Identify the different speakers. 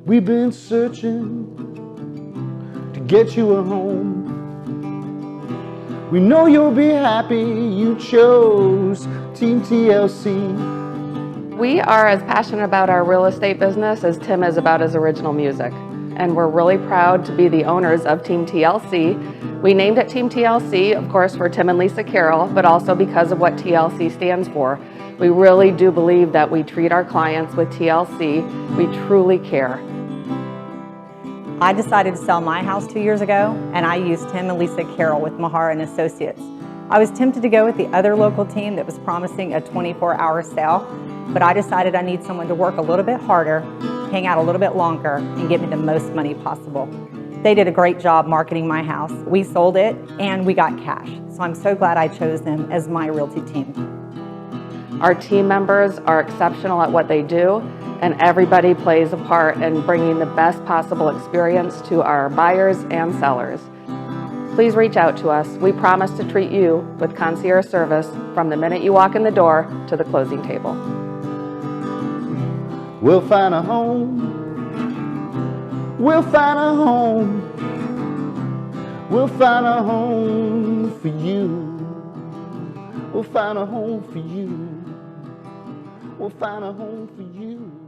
Speaker 1: We've been searching to get you a home. We know you'll be happy you chose Team TLC.
Speaker 2: We are as passionate about our real estate business as Tim is about his original music. And we're really proud to be the owners of Team TLC. We named it Team TLC, of course, for Tim and Lisa Carroll, but also because of what TLC stands for. We really do believe that we treat our clients with TLC. We truly care.
Speaker 3: I decided to sell my house 2 years ago, and I used Tim and Lisa Carroll with Mihara and Associates. I was tempted to go with the other local team that was promising a 24-hour sale, but I decided I need someone to work a little bit harder, hang out a little bit longer, and get me the most money possible. They did a great job marketing my house. We sold it, and we got cash. So I'm so glad I chose them as my realty team.
Speaker 2: Our team members are exceptional at what they do, and everybody plays a part in bringing the best possible experience to our buyers and sellers. Please reach out to us. We promise to treat you with concierge service from the minute you walk in the door to the closing table.
Speaker 1: We'll find a home. We'll find a home. We'll find a home for you. We'll find a home for you. We'll find a home for you.